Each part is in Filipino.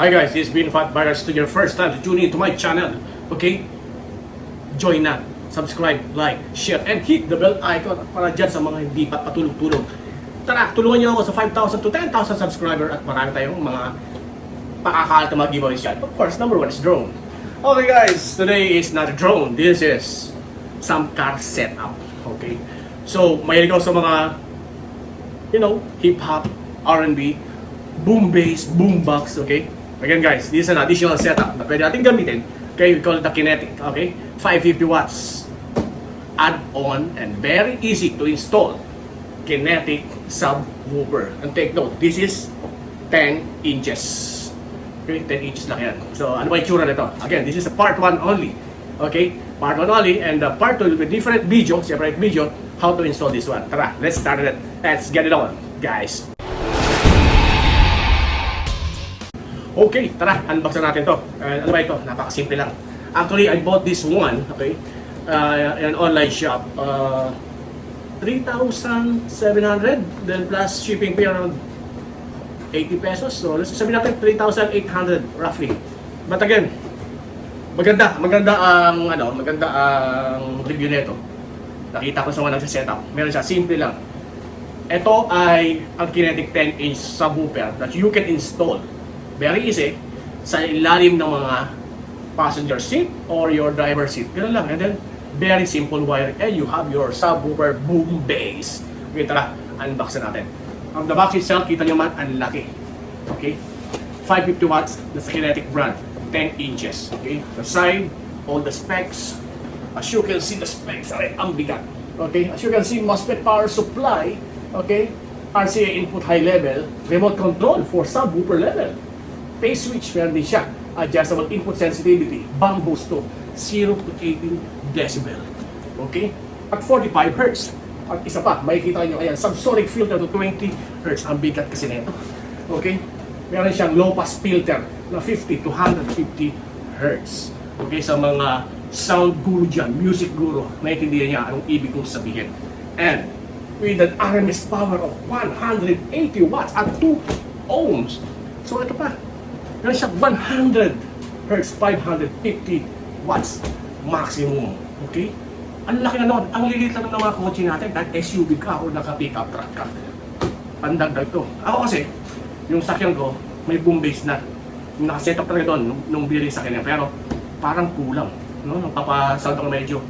Hi guys, this is Being Fat Virus to your first time to tune in to my channel. Okay? Join na, subscribe, like, share, and hit the bell icon para dyan sa mga hindi pa patulog-tulog. Tara, tulungan niyo ako sa 5,000 to 10,000 subscriber at marami tayong mga pakakalat na mga giveaways dyan. Of course, number one is drone. Okay guys, today is not a drone. This is some car setup. Okay? So, mahilig ako sa mga, hip-hop, R&B, boom bass, boom box, okay? Again guys, this is an additional setup na pwede natin gamitin. Okay, we call it the Kinetic, okay? 550 watts add-on and very easy to install Kinetic subwoofer. And take note, this is 10 inches. Okay, 10 inches lang yan. So, ano ba yung tsura nito? Again, this is a part 1 only. Okay, part 1 only, and the part 2 with different video, separate video, how to install this one. Tara, let's start it. Let's get it on, guys. Okay, tara, unboxan natin to. Ano ba ito? Napakasimple lang. Actually, I bought this one, okay, in an online shop. 3,700, then plus shipping fee around 80 pesos. So, let's sabihin natin 3,800 roughly. But again, maganda ang review nito. Nakita ko sa mga nagsa-setup. Meron siya, simple lang. Ito ay ang Kinetic 10-inch subwoofer that you can install very easy sa ilalim ng mga passenger seat or your driver seat. Ganun lang. And then, very simple wiring. And you have your subwoofer boom bass. Okay, tara, unboxin natin. Ang the box itself, kita nyo man, ang laki. Okay? 550 watts, that's Kinetic brand. 10 inches. Okay? The side, all the specs. As you can see, the specs are ang bigat. Okay? As you can see, MOSFET power supply. Okay? RCA input high level. Remote control for subwoofer level. Phase switch, meron din siya. Adjustable input sensitivity. Bang boost to 0 to 18 decibel. Okay? At 45 Hz. At isa pa, makikita nyo, ayan, subsonic filter to 20 Hz. Ang bigat kasi nito. Okay? Meron siyang low pass filter na 50 to 150 Hz. Okay? Sa mga sound guru dyan, music guru, naiintindihan niya anong ibig kong sabihin. And with an RMS power of 180 watts at 2 ohms. So ito pa, meron siya 100 Hz, 550 watts maximum. Okay? Ang laki na noon. Ang lilit lang ng mga kotse natin kahit SUV ka o naka-pickup truck ka. Pandagdag to. Ako kasi, yung sakyan ko, may boom bass na. Yung nakaset up talaga doon nung binili sa kanya. Pero parang kulang. No? Nung papasound ako medyo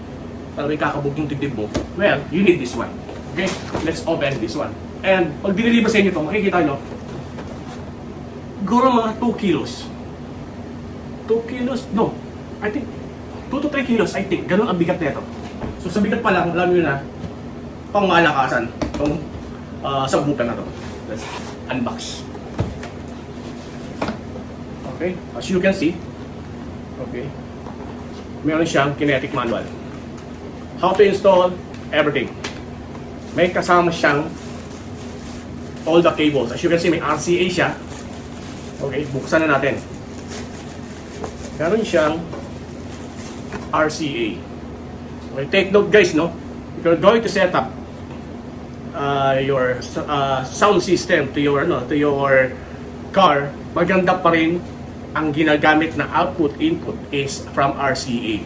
may kakabog yung dibdib mo. Well, you need this one. Okay? Let's open this one. And pag diniliba sa inyo ito, makikita nyo, siguro mga 2 kilos. 2 kilos? No. I think 2 to 3 kilos, I think. Ganun ang bigat nito. So sa bigat pa lang, alam nyo na, pang malakasan itong subwoofer na ito. Let's unbox. Okay. As you can see, okay, meron siyang Kinetic manual. How to install everything. May kasama siyang all the cables. As you can see, may RCA siya. Okay, buksan na natin. Meron siyang RCA. Okay, take note guys, no? If you're going to set up your sound system to your car, maganda pa rin ang ginagamit na output input is from RCA.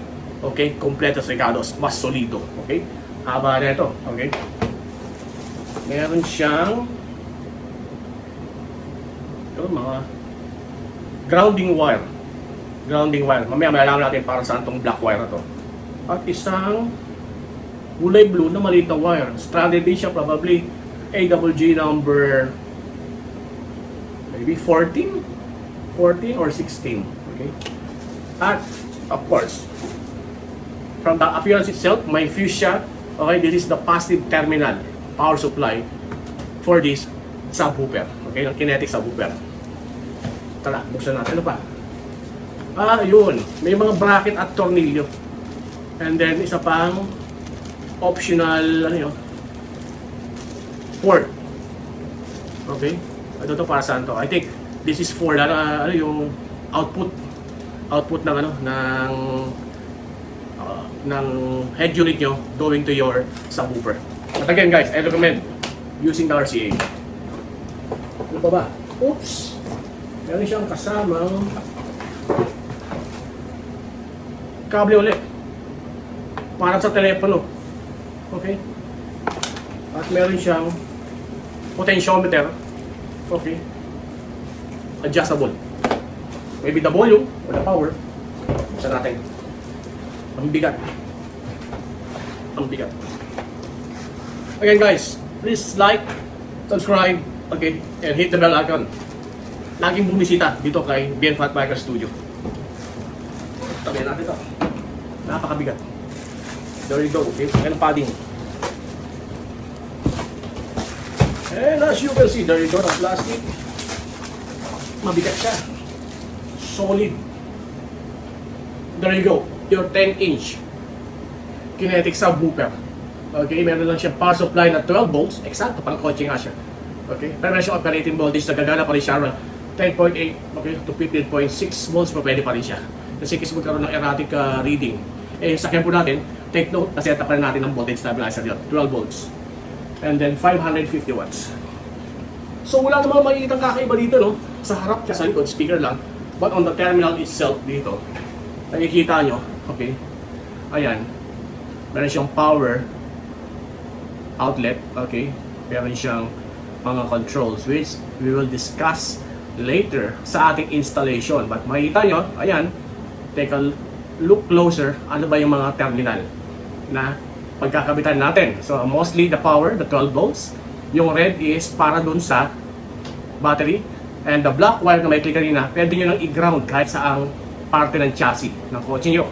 Okay, kompletos regalos, mas solido. Okay, haba na ito. Okay, meron siyang mga grounding wire. Mamaya malalaman natin para saan tong black wire na to. At isang kulay blue na maliit na wire. Stranded din siya, probably AWG number maybe 14 or 16. Okay? At of course, from the appearance itself, may fuse siya. Okay, this is the positive terminal power supply for this subwoofer. Okay, yung Kinetic subwoofer. Tara, buksan natin. Ano pa? Yun. May mga bracket at tornilyo. And then, isa pang optional, port. Okay? Ito to para saan to? I think this is for, yung output ng head unit nyo going to your subwoofer. But again guys, I recommend using the RCA. Ano pa ba? Oops! Meron siyang kasamang kable ulit. Para sa telepono. Okay? At meron siyang potentiometer. Okay? Adjustable. Maybe the volume or the power. Isa natin. Ang bigat. Ang bigat. Again guys, please like, subscribe, okay, and hit the bell icon. Laging bumisita dito kay BN Fat Biker Studio. Tabihan natin ito. Napakabigat. There you go, okay? Ayan ang padding. And as you can see, there you go, ang plastic. Mabigat siya. Solid. There you go, your 10-inch Kinetic subwoofer. Okay, meron lang siya power supply na 12 volts. Eksakto, pang kotse nga siya. Okay, pero meron siyang operating voltage na gagana pa rin siya around 10.8 okay, to 15.6 volts pa pwede pa rin siya. Kasi kasi magkaroon ng erratic reading. Eh, sa po natin, take note, na-set up pa rin natin ng voltage stabilizer yun, 12 volts. And then 550 watts. So wala namang makikitang kakaiba dito, no? Sa harap siya, sa likod, speaker lang. But on the terminal itself dito, nakikita nyo, okay, ayan, meron siyang power outlet, okay, meron siyang mga controls which we will discuss later sa ating installation. But makikita nyo, ayan, take a look closer, ano ba yung mga terminal na pagkakabitan natin. So mostly the power, the 12 volts, yung red is para dun sa battery, and the black wire na may click kanina, pwede nyo nang i-ground kahit saang parte ng chassis ng kotse nyo.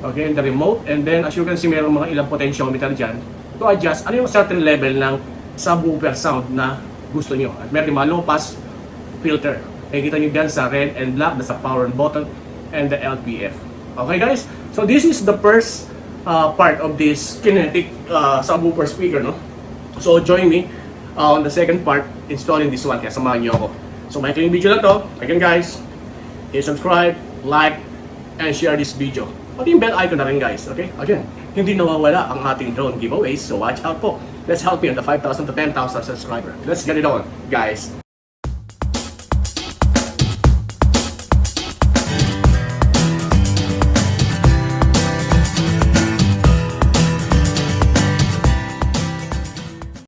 Okay, and the remote, and then as you can see, mayroong mga ilang potentiometer dyan to adjust ano yung certain level ng subwoofer sound na gusto nyo. At meron mga low pass filter. Nakikita nyo dyan sa red and black, nasa power button and the LPF. Okay guys, so this is the first part of this Kinetic subwoofer speaker, no? So join me on the second part installing this one, kaya samahan nyo ako. So may yung video na to, again guys, hit subscribe, like, and share this video. Pati yung bell icon na rin guys, okay? Again, hindi nawawala ang ating drone giveaways, so watch out po. Let's help you on the 5,000 to 10,000 subscriber. Let's get it on, guys.